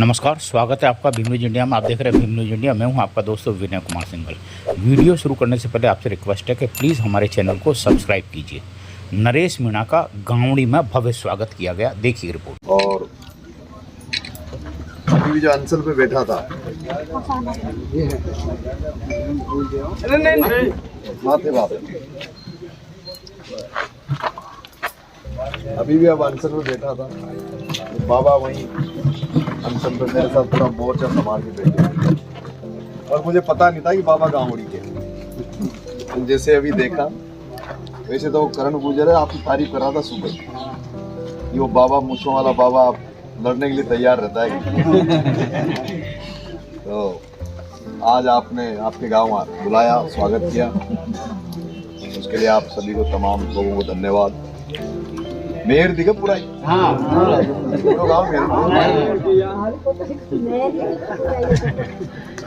नमस्कार, स्वागत है आपका भीम न्यूज इंडिया में। आप देख रहे हैं भीम न्यूज इंडिया। मैं हूं आपका दोस्त विनय कुमार सिंघल। वीडियो शुरू करने से पहले आपसे रिक्वेस्ट है कि प्लीज़ हमारे चैनल को सब्सक्राइब कीजिए। नरेश मीणा का गांवड़ी में भव्य स्वागत किया गया, देखिए रिपोर्ट। और अभी जो अंचल पे बैठा था माथे बाप, अभी भी अब अंचल में बैठा था तो बाबा वहीं अंचल पे मेरे साथ पूरा मोर्चा संभाल के बैठे और मुझे पता नहीं था कि बाबा गांवड़ी के। जैसे अभी देखा वैसे तो करण गुर्जर है, आपकी तारीफ कर रहा था सुबह कि वो बाबा मूंछों वाला बाबा लड़ने के लिए तैयार रहता है। तो आज आपने आपके गांव बुलाया, स्वागत किया, उसके लिए आप सभी को, तमाम लोगों को धन्यवाद। मेहर दिखे पूरा ही, पूरा गाँव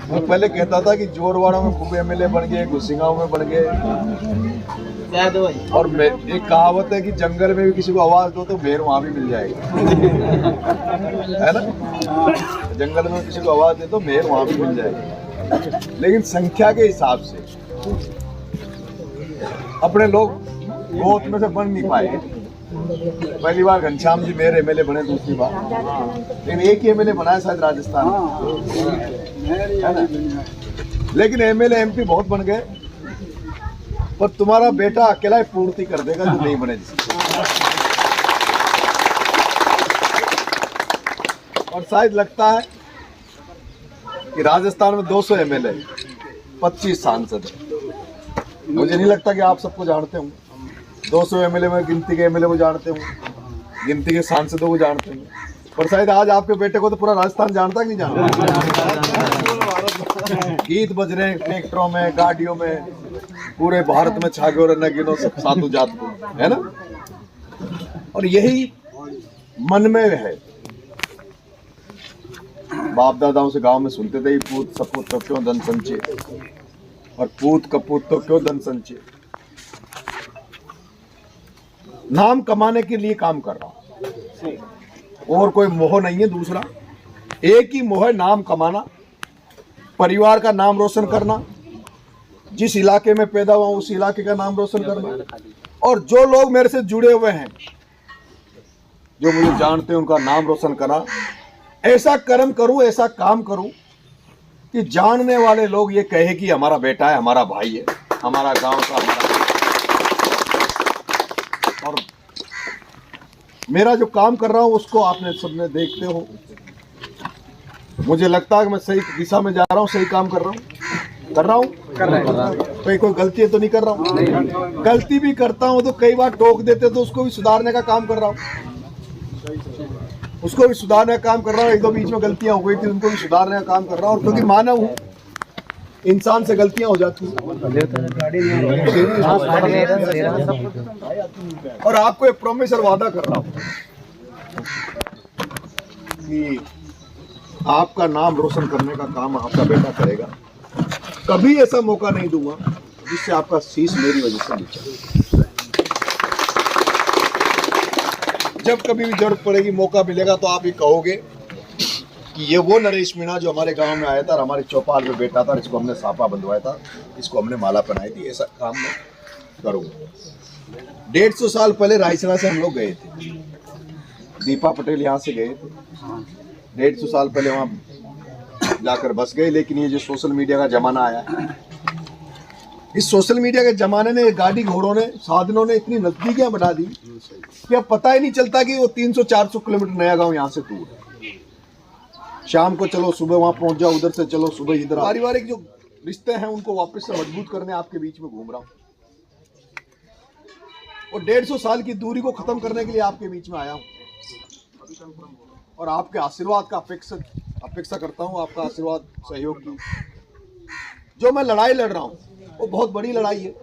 मैं पहले कहता था कि जोरवाड़ा में खूब एमएलए बन गए, गुस्सिंगांव में बन गए, और एक कहावत है कि जंगल में भी किसी को आवाज दो तो मेहर वहां भी मिल जाएगा, है ना। जंगल में किसी को आवाज दे तो मेहर वहां भी मिल जाएगा। लेकिन संख्या के हिसाब से अपने लोग गोत में से बन नहीं पाए। पहली बार घनश्याम जी मेरे एमएलए बने, दूसरी बार लेकिन एक ही एमएलए बनाया शायद राजस्थान में, लेकिन एमएलए एमपी बहुत बन गए। पर तुम्हारा बेटा अकेला ही पूर्ति कर देगा जो नहीं बने जिससे। और शायद लगता है कि राजस्थान में 200 एमएलए, 25 सांसद है। मुझे नहीं लगता कि आप सबको जानते होंगे। 200 एमएलए में गिनती के एमएलए को जानते होंगे, गिनती के सांसदों को जानते होंगे, पर शायद आज आपके बेटे को तो पूरा राजस्थान जानता कि नहीं जानता। गीत बज रहे हैं ट्रैक्टरों में, गाड़ियों में, पूरे भारत में छा गए न गिनो सब साधु जात को, है ना। और यही मन में है। बाप दादाओं से गांव में सुनते थे, पूत सपूत तो क्यों धन संचय, और पूत कपूत तो क्यों धन संचय। नाम कमाने के लिए काम कर रहा हूं, और कोई मोह नहीं है। दूसरा एक ही मोह है, नाम कमाना, परिवार का नाम रोशन करना, जिस इलाके में पैदा हुआ उस इलाके का नाम रोशन करना, और जो लोग मेरे से जुड़े हुए हैं, जो मुझे जानते हैं, उनका नाम रोशन करा। ऐसा कर्म करूं, ऐसा काम करूं कि जानने वाले लोग ये कहे कि हमारा बेटा है, हमारा भाई है, हमारा गांव का, हमारा। और मेरा जो काम कर रहा हूं उसको आपने सबने देखते हो। मुझे लगता है कि मैं सही दिशा में जा रहा हूं, सही काम कर रहा हूं। कोई गलती तो नहीं कर रहा हूं। गलती भी करता हूं तो कई बार टोक देते, तो उसको भी सुधारने का काम कर रहा हूं, एक दो बीच में गलतियां हो गई थी, उनको भी सुधारने का काम कर रहा हूं। और क्योंकि मानव हूं, इंसान से गलतियां हो जाती हैं। और आपको एक प्रॉमिस और वादा कर रहा हूं कि आपका नाम रोशन करने का काम आपका बेटा करेगा। कभी ऐसा मौका नहीं दूंगा जिससे आपका शीश मेरी वजह से नीचे। जब कभी भी जरूरत पड़ेगी, मौका मिलेगा, तो आप ये कहोगे कि ये वो नरेश मीणा जो हमारे गांव में आया था और हमारे चौपाल में बैठा था, इसको हमने साफा बंधवाया था, इसको हमने माला पहनाई थी। ऐसा काम मैं करूँगा। 150 साल पहले रायसेना से हम लोग गए थे, दीपा पटेल यहाँ से गए थे। 150 साल पहले वहाँ जाकर बस गए। लेकिन ये जो सोशल मीडिया का जमाना आया है, इस सोशल मीडिया के जमाने ने, गाड़ी घोड़ों ने, साधनों ने इतनी नजदीकियां बना दी कि अब पता ही नहीं चलता कि वो 300-400 किलोमीटर नया गांव यहाँ से दूर है। शाम को चलो, सुबह वहां पहुंच जाओ, उधर से चलो, सुबह इधर। पारिवारिक जो रिश्ते हैं उनको वापस से मजबूत करने आपके बीच में घूम रहा हूं, और 150 साल की दूरी को खत्म करने के लिए आपके बीच में आया हूं। और आपके आशीर्वाद का अपेक्षा करता हूं, आपका आशीर्वाद, सहयोग की। जो मैं लड़ाई लड़ रहा हूं वो बहुत बड़ी लड़ाई है,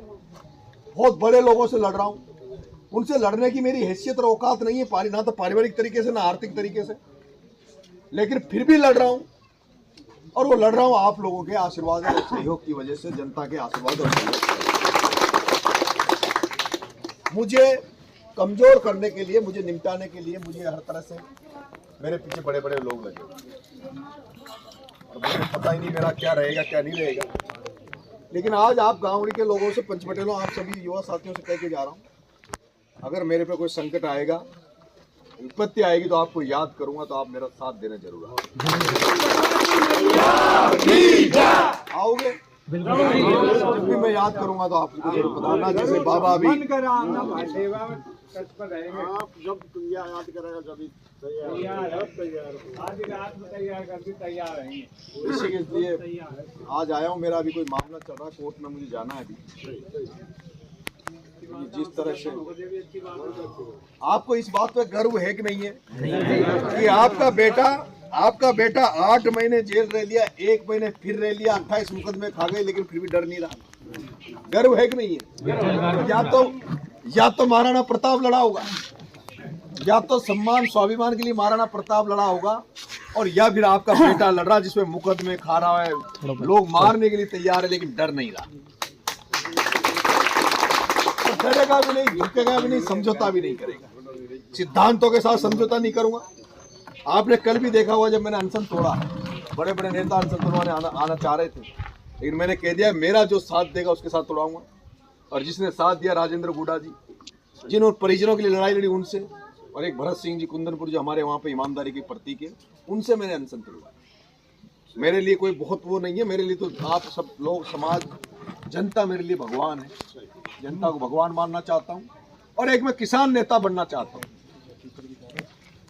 बहुत बड़े लोगों से लड़ रहा हूं। उनसे लड़ने की मेरी हैसियत और औकात नहीं है, ना तो पारिवारिक तरीके से, ना आर्थिक तरीके से, लेकिन फिर भी लड़ रहा हूं। और वो लड़ रहा हूं आप लोगों के आशीर्वाद और सहयोग की वजह से, जनता के आशीर्वाद और सहयोग। मुझे कमजोर करने के लिए, मुझे निपटाने के लिए, मुझे हर तरह से मेरे पीछे बड़े बड़े लोग लगे। और मुझे पता ही नहीं मेरा क्या रहेगा क्या नहीं रहेगा। लेकिन आज आप गाँवड़ी के लोगों से, पंचपटेलों, आप सभी युवा साथियों से कह के जा रहा हूँ, अगर मेरे पे कोई संकट आएगा, विपत्ति आएगी, तो आपको याद करूंगा, तो आप मेरा साथ देने जरूर आओगे। जब भी मैं याद करूंगा तो आपको जरूर बताना। जैसे बाबा भी आप जब दुनिया याद करेगा जब तैयार रहेंगे। इसी के लिए आज आया हूँ। मेरा अभी कोई मामला चल रहा है कोर्ट में, मुझे जाना है अभी। जिस तरह से आपको इस बात पे गर्व है कि नहीं है कि आपका बेटा 8 महीने जेल रह लिया, 1 महीने फिर रह लिया, 28 मुकदमे खा गए, लेकिन फिर भी डर नहीं रहा। गर्व है कि नहीं है? या तो महाराणा प्रताप लड़ा होगा, या तो सम्मान स्वाभिमान के लिए महाराणा प्रताप लड़ा होगा, और या फिर आपका बेटा लड़ रहा जिसमें मुकदमे खा रहा है, लोग मारने के लिए तैयार है, लेकिन डर नहीं रहा। डरेगा भी नहीं, झुकेगा भी नहीं, समझौता भी नहीं करेगा। सिद्धांतों के साथ समझौता नहीं करूंगा। आपने कल भी देखा हुआ, जब मैंने अनशन तोड़ा, बड़े बड़े नेता अनशन तोड़वाने आना चाह रहे थे, लेकिन मैंने कह दिया मेरा जो साथ देगा उसके साथ तोड़ाऊंगा। और जिसने साथ दिया, राजेंद्र गुडा जी, जिन्होंने परिजनों के लिए लड़ाई लड़ी, उनसे, और एक भरत सिंह जी कुंदनपुर जो हमारे वहाँ पे ईमानदारी के प्रतीक है, उनसे मैंने अनशन तोड़वाया। मेरे लिए कोई बहुत वो नहीं है। मेरे लिए तो आप सब लोग, समाज, जनता मेरे लिए भगवान है। जनता को भगवान मानना चाहता हूँ। और एक मैं किसान नेता बनना चाहता हूँ।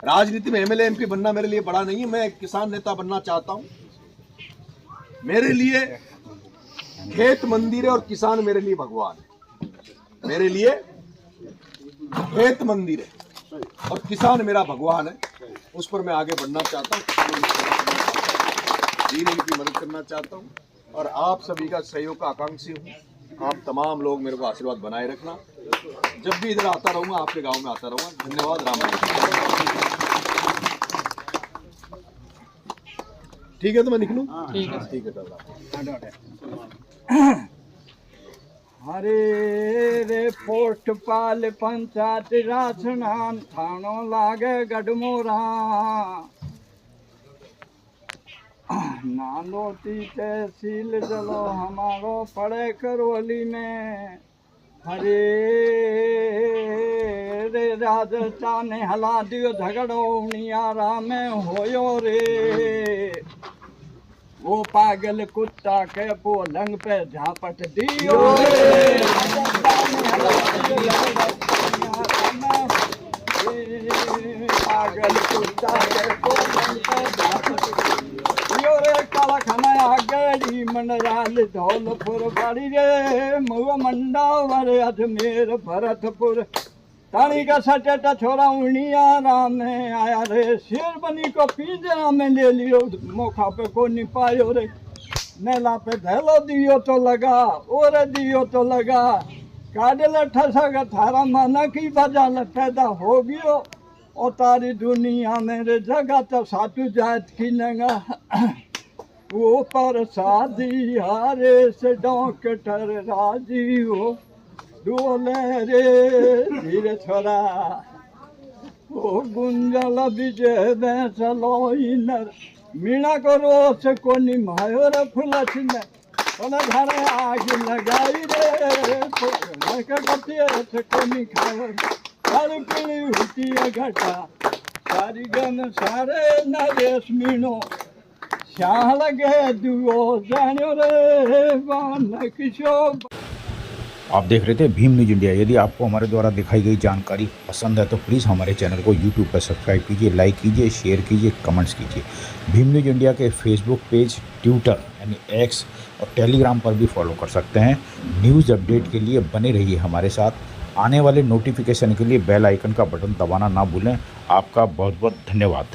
राजनीति में एमएलए एमपी बनना मेरे लिए बड़ा नहीं है। मैं एक किसान नेता बनना चाहता हूँ। मेरे लिए खेत मंदिर है और किसान मेरे लिए भगवान है। मेरे लिए खेत मंदिर है और किसान मेरा भगवान है। उस पर मैं आगे बढ़ना चाहता हूँ, दीन इनकी मदद करना चाहता हूँ, और आप सभी का सहयोग का आकांक्षी हूँ। आप तमाम लोग मेरे को आशीर्वाद बनाए रखना। जब भी इधर आता रहूंगा, आपके गांव में आता रहूंगा। धन्यवाद। राम। ठीक है, तो मैं निकलूं? ठीक है दादा। हरे रे पोस्ट पाल पंचायत राजनान थानो लागे गडमोरा नानोती तहसील चलो हमारो पड़े करवली में। हरे रे राजस्थान ने हला दियो झगड़ो नियारा में होयो रे। वो पागल कुत्ता के पलंग पे झापट दियो रे। पागल कुत्ता के पलंग पे झापट दियो रे। काला खाना गड़ी मनराल धौलपुर बाड़ी रे। मुआ मंडा वर अजमेर भरतपुर तानी का सटेटा छोरा उनियारा में आया रे। शेर बनी को पिंजरा में ले लियो, मौका पे को नहीं पायो रे। मेला पे धैलो दियो तो लगा, और दियो तो लगा। काडल ठसक थारा मन की बजाल पैदा हो गयो। और तारी दुनिया मेरे जगह तो सातु जात की नंगा। वो पर शादी हारे से डॉक्टर राजी हो। डोले रे धीरे छोरा ओ गुंजल विजय बैसलो इनर मीना को रोस कोनी मायोर फुलस ने ओना घरे आग लगाई रे। नक कतिए से कोनी खायो हर पीली हुती घटा सारी गन सारे नरेश मीनो शाह लगे दुओ जानो रे बान किशो। आप देख रहे थे भीम न्यूज इंडिया। यदि आपको हमारे द्वारा दिखाई गई जानकारी पसंद है तो प्लीज़ हमारे चैनल को यूट्यूब पर सब्सक्राइब कीजिए, लाइक कीजिए, शेयर कीजिए, कमेंट्स कीजिए। भीम न्यूज इंडिया के फेसबुक पेज, ट्विटर यानी एक्स और टेलीग्राम पर भी फॉलो कर सकते हैं। न्यूज़ अपडेट के लिए बने रहिए हमारे साथ। आने वाले नोटिफिकेशन के लिए बेल आइकन का बटन दबाना ना भूलें। आपका बहुत बहुत धन्यवाद।